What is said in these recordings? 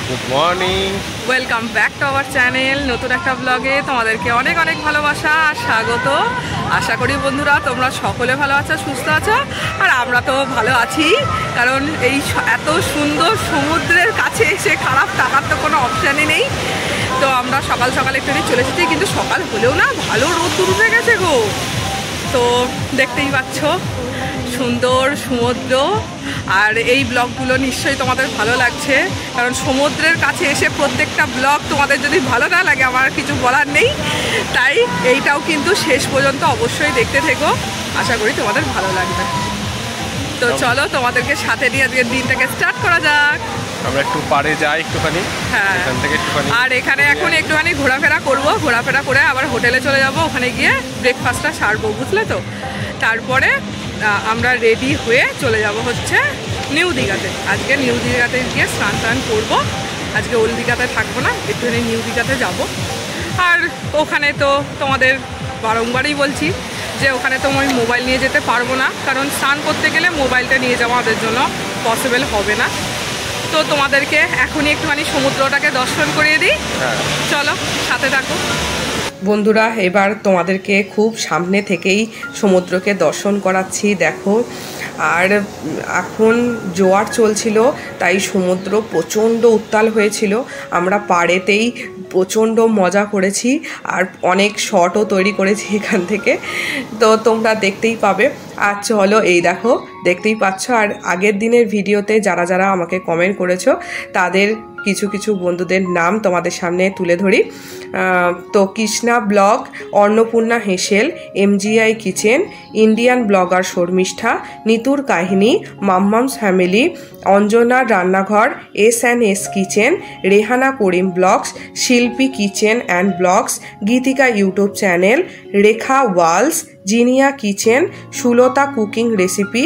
Good morning, welcome back to our channel. নতুন একটা ব্লগে তোমাদেরকে অনেক অনেক ভালোবাসা আর স্বাগত। আশা করি বন্ধুরা তোমরা সকলে ভালো আছো, সুস্থ আছো, আর আমরা তো ভালো আছি। কারণ এই এত সুন্দর সমুদ্রের কাছে এসে খারাপ থাকার তো কোনো অপশানই নেই। তো আমরা সকাল সকাল একটুখানি চলে এসেছি, কিন্তু সকাল হলেও না ভালো রোদ উঠে গেছে গো। তো দেখতেই পাচ্ছ সুন্দর সমুদ্র, আর এই ব্লগগুলো নিশ্চয়ই তোমাদের ভালো লাগছে। কারণ সমুদ্রের কাছে এসে প্রত্যেকটা ব্লগ তোমাদের যদি ভালো না লাগে আমার কিছু বলার নেই। তাই এইটাও কিন্তু শেষ পর্যন্ত অবশ্যই দেখতে থেকো, আশা করি তোমাদের ভালো লাগবে। তো চলো তোমাদেরকে সাথে নিয়ে আজকের দিনটাকে স্টার্ট করা যাক। আমরা একটু পাড়ে যাই একটুখানি, হ্যাঁ, এখান থেকে একটুখানি, আর এখানে এখন একটুখানি ঘোরাফেরা করব, ঘোরাফেরা করে আবার হোটেলে চলে যাব, ওখানে গিয়ে ব্রেকফাস্টটা সারবো, বুঝলে তো। তারপরে আমরা রেডি হয়ে চলে যাব হচ্ছে নিউ দীঘাতে। আজকে নিউ দীঘাতে গিয়ে স্নান টান করবো। আজকে ওল্ড দীঘাতে থাকবো না, একটুখানি নিউ দীঘাতে যাব। আর ওখানে তো তোমাদের বারংবারই বলছি যে ওখানে তো আমি মোবাইল নিয়ে যেতে পারবো না, কারণ স্নান করতে গেলে মোবাইলটা নিয়ে যাওয়া আমাদের জন্য পসিবল হবে না। তো তোমাদেরকে এখনই একটুখানি সমুদ্রটাকে দর্শন করিয়ে দিই, চলো সাথে থাকো বন্ধুরা। এবার তোমাদেরকে খুব সামনে থেকেই সমুদ্রকে দর্শন করাচ্ছি, দেখো। আর এখন জোয়ার চলছিল, তাই সমুদ্র প্রচণ্ড উত্তাল হয়েছিল। আমরা পাড়েতেই প্রচণ্ড মজা করেছি আর অনেক শটও তৈরি করেছি এখান থেকে, তো তোমরা দেখতেই পাবে। আর চলো, এই দেখো দেখতেই পাচ্ছ। আর আগের দিনের ভিডিওতে যারা যারা আমাকে কমেন্ট করেছো তাদের কিছু কিছু বন্ধুদের নাম তোমাদের সামনে তুলে ধরি। তো কৃষ্ণা ব্লগ, অন্নপূর্ণা হেসেল, MGI kitchen, Indian blogger Sharmishtha, নিতুর কাহিনী, মাম্মামস ফ্যামিলি, অঞ্জনার রান্নাঘর, S&S kitchen, Rehana Karim blogs, Shilpi kitchen and blogs, Geetika YouTube channel, Rekha walls, Zinia kitchen, Sulata cooking recipe,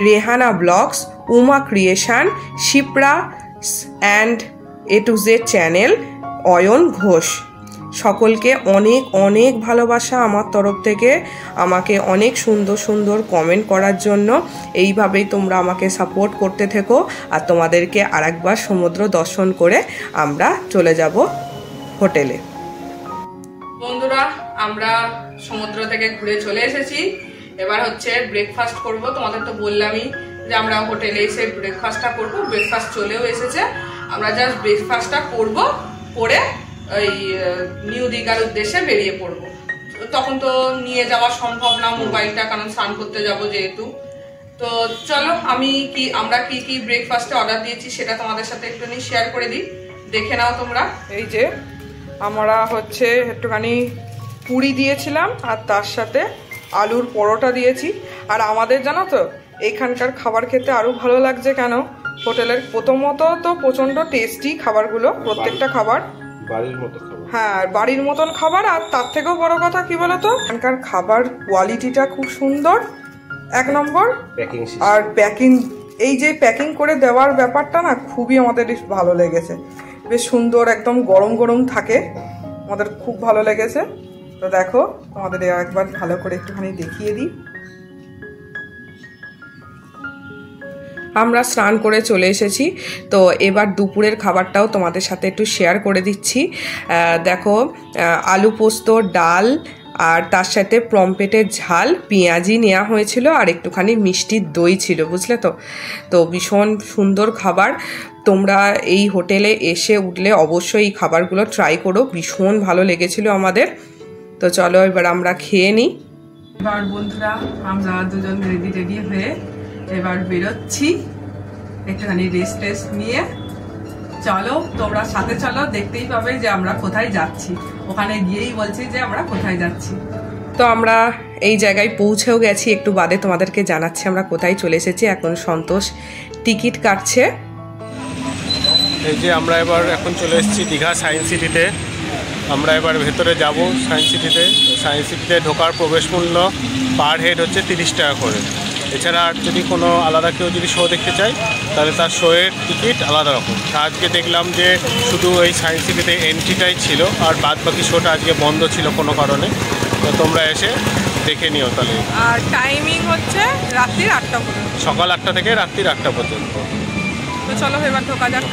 Rehana blogs, Uma creation, Shipra and A to Z channel, Ayan Ghosh. সকলকে অনেক অনেক ভালোবাসা আমার তরফ থেকে, আমাকে অনেক সুন্দর সুন্দর কমেন্ট করার জন্য। এইভাবেই তোমরা আমাকে সাপোর্ট করতে থেকো। আর তোমাদেরকে আরেকবার সমুদ্র দর্শন করে আমরা চলে যাব হোটেলে। বন্ধুরা, আমরা সমুদ্র থেকে ঘুরে চলে এসেছি। এবার হচ্ছে ব্রেকফাস্ট করব। তোমাদের তো বললামই যে আমরা হোটেলে এসে ব্রেকফাস্টটা করব। ব্রেকফাস্ট চলেও এসেছে, আমরা জাস্ট ব্রেকফাস্টটা করব, করে ওই নিউ দীঘার উদ্দেশ্যে বেরিয়ে পড়ব। তখন তো নিয়ে যাওয়া সম্ভব না মোবাইলটা, কারণ স্নান করতে যাব যেহেতু। তো চলো আমরা কি কি ব্রেকফাস্টে অর্ডার দিয়েছি সেটা তোমাদের সাথে একটুখানি শেয়ার করে দিই, দেখে নাও তোমরা। এই যে আমরা হচ্ছে একটুখানি পুরি দিয়েছিলাম, আর তার সাথে আলুর পরোটা দিয়েছি। আর আমাদের জানো তো এখানকার খাবার খেতে আরও ভালো লাগছে কেন, হোটেলের প্রথমত তো প্রচণ্ড টেস্টি খাবারগুলো, প্রত্যেকটা খাবার বাড়ির মতো খাবার। হ্যাঁ, বাড়ির মতন খাবার। আর তার থেকেও বড় কথা কি বলতো, এখানকার খাবার কোয়ালিটিটা খুব সুন্দর, এক নম্বর। আর প্যাকিং, এই যে প্যাকিং করে দেওয়ার ব্যাপারটা না খুবই আমাদের ভালো লেগেছে, বেশ সুন্দর, একদম গরম গরম থাকে, আমাদের খুব ভালো লেগেছে। তো দেখো তোমাদের একবার ভালো করে একটুখানি দেখিয়ে দিই। আমরা স্নান করে চলে এসেছি, তো এবার দুপুরের খাবারটাও তোমাদের সাথে একটু শেয়ার করে দিচ্ছি। দেখো, আলু পোস্ত, ডাল, আর তার সাথে পমফ্রেটের ঝাল, পেঁয়াজি নেওয়া হয়েছিল, আর একটুখানি মিষ্টির দই ছিল, বুঝলে তো। তো ভীষণ সুন্দর খাবার। তোমরা এই হোটেলে এসে উঠলে অবশ্যই এই খাবারগুলো ট্রাই করো, ভীষণ ভালো লেগেছিল আমাদের। তো চলো এবার আমরা খেয়ে নিই। এবার বন্ধুরা আমরা দুজন রেডি হয়ে এবার বেরোচ্ছি, একটুখানি রেস্ট নিয়ে। চলো তোমরা সাথে চলো, দেখতেই পাবে যে আমরা কোথায় যাচ্ছি। ওখানে গিয়েই বলছি যে আমরা কোথায় যাচ্ছি। তো আমরা এই জায়গায় পৌঁছেও গেছি, একটু বাদে তোমাদেরকে জানাচ্ছি আমরা কোথায় চলে এসেছি। এখন সন্তোষ টিকিট কাটছে। এই যে আমরা এখন চলে এসেছি দীঘা সায়েন্স সিটিতে। আমরা এবার ভেতরে যাব সায়েন্স সিটিতে। সায়েন্স সিটিতে ঢোকার প্রবেশ মূল্য পার হেড হচ্ছে 30 টাকা করে। এছাড়া আর যদি কোনো আলাদা কেউ যদি শো দেখতে চায় তাহলে তার শোয়ের টিকিট আলাদা রকম। আজকে দেখলাম যে শুধু এই সায়েন্স সিটিতে এন্ট্রিটাই ছিল, আর বাদ বাকি শোটা আজকে বন্ধ ছিল কোনো কারণে। তো তোমরা এসে দেখে নিও তাহলে। আর টাইমিং হচ্ছে রাত্রি 8টা পর্যন্ত, সকাল 8টা থেকে রাত্রি 8টা পর্যন্ত। তো চলো এবার ঢোকা যাক।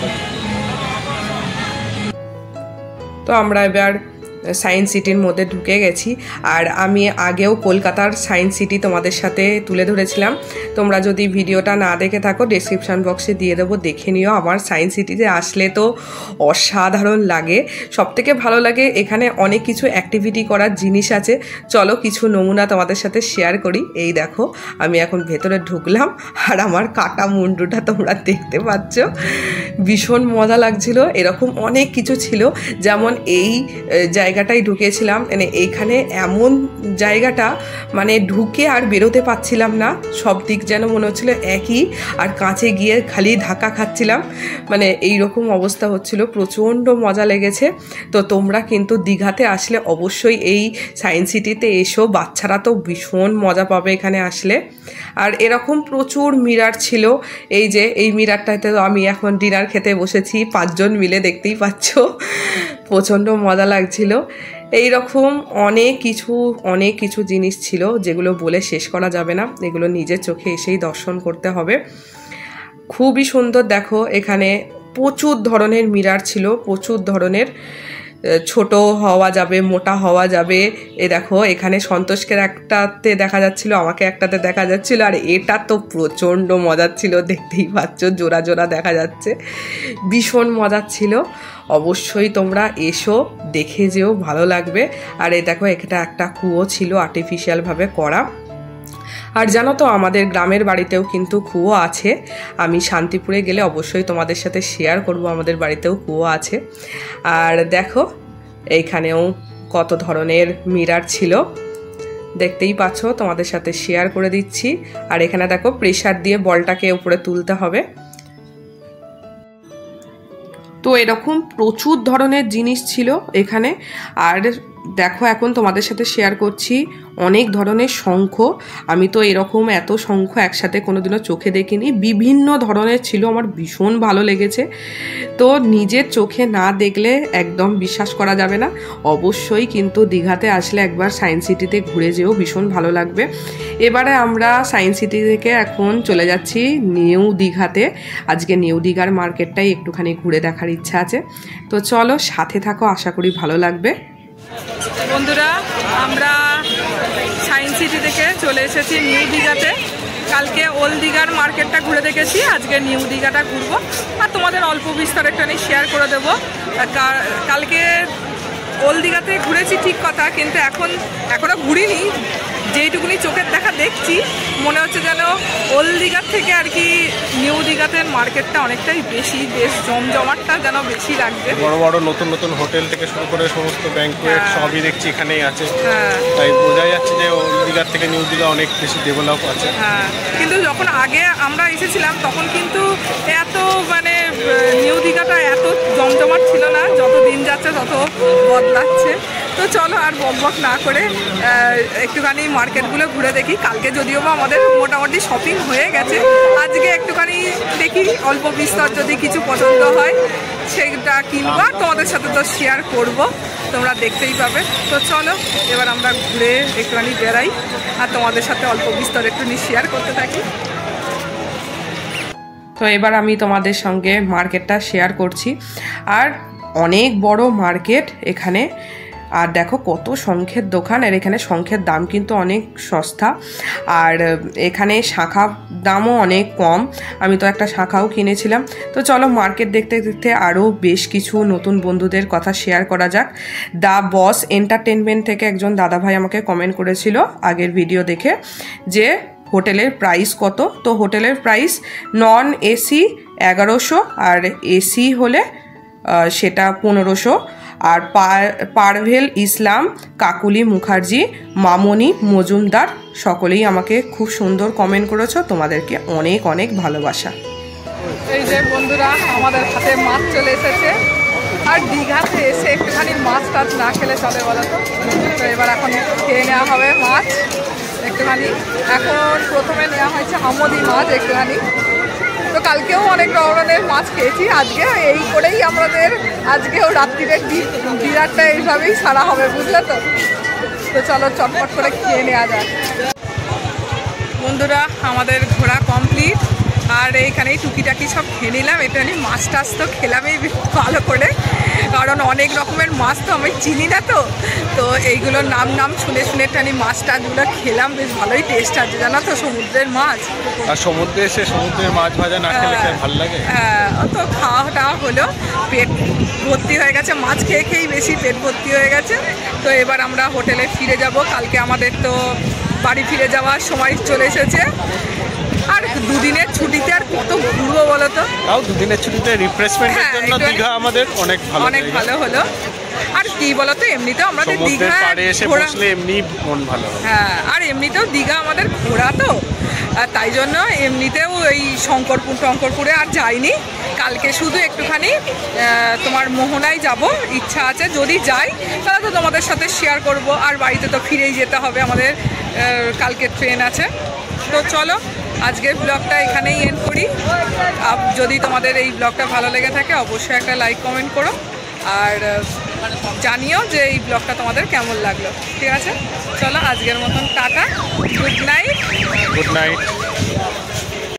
তো আমরা এবার সায়েন্স সিটির মধ্যে ঢুকে গেছি। আর আমি আগেও কলকাতার সায়েন্স সিটি তোমাদের সাথে তুলে ধরেছিলাম, তোমরা যদি ভিডিওটা না দেখে থাকো ডেসক্রিপশান বক্সে দিয়ে দেবো, দেখে নিও। আমার সায়েন্স সিটিতে আসলে তো অসাধারণ লাগে, সবথেকে ভালো লাগে এখানে অনেক কিছু অ্যাক্টিভিটি করার জিনিস আছে। চলো কিছু নমুনা তোমাদের সাথে শেয়ার করি। এই দেখো আমি এখন ভেতরে ঢুকলাম আর আমার কাটা মুন্ডুটা তোমরা দেখতে পাচ্ছ, ভীষণ মজা লাগছিল। এরকম অনেক কিছু ছিল, যেমন এই জায়গাটাই ঢুকেছিলাম, মানে এইখানে এমন জায়গাটা মানে ঢুকে আর বেরোতে পারছিলাম না, সব দিক যেন মনে হচ্ছিল একই, আর কাছে গিয়ে খালি ধাক্কা খাচ্ছিলাম, মানে এই রকম অবস্থা হচ্ছিল। প্রচণ্ড মজা লেগেছে। তো তোমরা কিন্তু দীঘাতে আসলে অবশ্যই এই সায়েন্স সিটিতে এসো, বাচ্চারা তো ভীষণ মজা পাবে এখানে আসলে। আর এরকম প্রচুর মিরার ছিল, এই যে এই মিরারটাতে তো আমি এখন ডিনার খেতে বসেছি 5 জন মিলে, দেখতেই পাচ্ছ, প্রচণ্ড মজা লাগছিল। এই রকম অনেক কিছু জিনিস ছিল যেগুলো বলে শেষ করা যাবে না, এগুলো নিজের চোখে এসেই দর্শন করতে হবে। খুবই সুন্দর। দেখো এখানে প্রচুর ধরনের মিরার ছিল, প্রচুর ধরনের, ছোট হওয়া যাবে, মোটা হওয়া যাবে। এ দেখো এখানে সন্তোষকে একটাতে দেখা যাচ্ছিল, আমাকে একটাতে দেখা যাচ্ছিল, আর এটা তো প্রচণ্ড মজার ছিল, দেখতেই পাচ্ছ জোড়া জোড়া দেখা যাচ্ছে, ভীষণ মজার ছিল। অবশ্যই তোমরা এসো, দেখে যেও, ভালো লাগবে। আর এই দেখো এটা একটা কুয়ো ছিল আর্টিফিশিয়ালভাবে করা। আর জানো তো আমাদের গ্রামের বাড়িতেও কিন্তু কুয়ো আছে, আমি শান্তিপুরে গেলে অবশ্যই তোমাদের সাথে শেয়ার করব, আমাদের বাড়িতেও কুয়ো আছে। আর দেখো এইখানেও কত ধরনের মিরার ছিল, দেখতেই পাচ্ছ, তোমাদের সাথে শেয়ার করে দিচ্ছি। আর এখানে দেখো প্রেসার দিয়ে বলটাকে উপরে তুলতে হবে। তো এরকম প্রচুর ধরনের জিনিস ছিল এখানে। আর দেখো এখন তোমাদের সাথে শেয়ার করছি অনেক ধরনের শঙ্খ, আমি তো এরকম এত শঙ্খ একসাথে কোনোদিনও চোখে দেখিনি, বিভিন্ন ধরনের ছিল, আমার ভীষণ ভালো লেগেছে। তো নিজের চোখে না দেখলে একদম বিশ্বাস করা যাবে না, অবশ্যই কিন্তু দীঘাতে আসলে একবার সায়েন্স সিটিতে ঘুরে যেও, ভীষণ ভালো লাগবে। এবারে আমরা সায়েন্স সিটি থেকে এখন চলে যাচ্ছি নিউ দীঘাতে। আজকে নিউ দীঘার মার্কেটটাই একটুখানি ঘুরে দেখার ইচ্ছা আছে, তো চলো সাথে থাকো, আশা করি ভালো লাগবে। বন্ধুরা আমরা সায়েন্স সিটি থেকে চলে এসেছি নিউ দীঘাতে। কালকে ওল্ড দীঘার মার্কেটটা ঘুরে দেখেছি, আজকে নিউ দীঘাটা ঘুরবো আর তোমাদের অল্প বিস্তর একটা নিয়ে শেয়ার করে দেবো। কালকে ওল্ড দীঘাতে ঘুরেছি ঠিক কথা, কিন্তু এখনও ঘুরিনি, যেইটুকুনি চোখের দেখা দেখছি মনে হচ্ছে যেন ওল্ড দীঘার থেকে আর কি নিউ দীঘাতে মার্কেটটা অনেকটাই বেশ জমজমাটটা যেন বেশি লাগবে। বড় বড় নতুন নতুন হোটেল থেকে শুরু করে সমস্ত ব্যাংকুয়েট সবই দেখছি এখানেই আছে, তাই বোঝা যাচ্ছে যে ওল্ড দীঘার থেকে নিউ দীঘা অনেক বেশি ডেভেলপ আছে। হ্যাঁ, কিন্তু যখন আগে আমরা এসেছিলাম তখন কিন্তু এত মানে নিউ দীঘাটা এত জমজমাট ছিল না, যত দিন যাচ্ছে তত বদলাচ্ছে। তো চলো আর বকবক না করে একটুখানি মার্কেটগুলো ঘুরে দেখি। কালকে যদিও বা আমাদের মোটামুটি শপিং হয়ে গেছে, আজকে একটুখানি দেখি অল্প বিস্তর যদি কিছু পছন্দ হয় সেটা কিনবো, আর তোমাদের সাথে তো শেয়ার করব, তোমরা দেখতেই পাবে। তো চলো এবার আমরা ঘুরে একটুখানি বেড়াই আর তোমাদের সাথে অল্প বিস্তর একটুখানি শেয়ার করতে থাকি। তো এবার আমি তোমাদের সঙ্গে মার্কেটটা শেয়ার করছি। আর অনেক বড় মার্কেট এখানে, আর দেখো কত শঙ্খের দোকান, আর এখানে শঙ্খের দাম কিন্তু অনেক সস্তা, আর এখানে শাঁখার দামও অনেক কম, আমি তো একটা শাঁখাও কিনেছিলাম। তো চলো মার্কেট দেখতে দেখতে আরও বেশ কিছু নতুন বন্ধুদের কথা শেয়ার করা যাক। দ্য বস এন্টারটেনমেন্ট থেকে একজন দাদাভাই আমাকে কমেন্ট করেছিল আগের ভিডিও দেখে যে হোটেলের প্রাইস কত। তো হোটেলের প্রাইস নন এসি 1100, আর এসি হলে সেটা 1500। আর পারভেল ইসলাম, কাকুলি মুখার্জি, মামনি মজুমদার সকলেই আমাকে খুব সুন্দর কমেন্ট করেছো, তোমাদেরকে অনেক অনেক ভালোবাসা। এই যে বন্ধুরা আমাদের হাতে মাছ চলে এসেছে, আর দীঘাতে এসে একটুখানি মাছ টাছ না খেলে চলে বলো তো। তো এবার এখন খেয়ে নেওয়া হবে মাছ একটুখানি। এখন প্রথমে নেওয়া হয়েছে আমদি মাছ একটুখানি, তো কালকেও অনেক ধরনের মাছ খেয়েছি, আজকে এই করেই আমাদের আজকেও রাত্রিরের ডিনারটা এইভাবেই সারা হবে, বুঝলে তো। তো চলো চটপট করে খেয়ে নেওয়া যায়। বন্ধুরা আমাদের ঘোরা কমপ্লিট, আর এইখানেই টুকিটাকি সব খেয়ে নিলাম। একটুখানি মাছ টাছ তো খেলামই ভালো করে, কারণ অনেক রকমের মাছ তো আমি চিনি না, তো এইগুলোর নাম শুনে একটুখানি মাছ টাছগুলো খেলাম, বেশ ভালোই টেস্ট আছে জানো তো সমুদ্রের মাছ। আর সমুদ্রে এসে সমুদ্রের মাছ ভাজা না খেলে ভালো লাগে? হ্যাঁ, তো খাওয়া টাওয়া হলো, পেট ভর্তি হয়ে গেছে, মাছ খেয়েই বেশি পেট ভর্তি হয়ে গেছে। তো এবার আমরা হোটেলে ফিরে যাব, কালকে আমাদের তো বাড়ি ফিরে যাওয়ার সময় চলে এসেছে। আর দুদিনের ছুটিতে আর কত ঘুরবো বলো তো? তাও দুদিনের ছুটিতে রিফ্রেশমেন্টের জন্য দীঘা আমাদের অনেক ভালো হলো। আর কি বলতো, এমনিতেও আমাদের দীঘা এসে বসলে এমনি মন ভালো হয়। হ্যাঁ, আর এমনিতেও দীঘা আমাদের ঘোরা তো, তাই জন্য এমনিতেও এই টঙ্করপুরে আর যাইনি। কালকে শুধু একটুখানি তোমার মোহনায় যাব, ইচ্ছা আছে, যদি যাই তাহলে তো তোমাদের সাথে শেয়ার করব। আর বাড়িতে তো ফিরেই যেতে হবে, আমাদের কালকে ট্রেন আছে। তো চলো আজকের ব্লগটা এখানেই এন্ড করি। যদি তোমাদের এই ব্লগটা ভালো লেগে থাকে অবশ্যই একটা লাইক কমেন্ট করো, আর জানিও যে এই ব্লগটা তোমাদের কেমন লাগলো। ঠিক আছে, চলো আজকের মতন টাটা, গুড নাইট।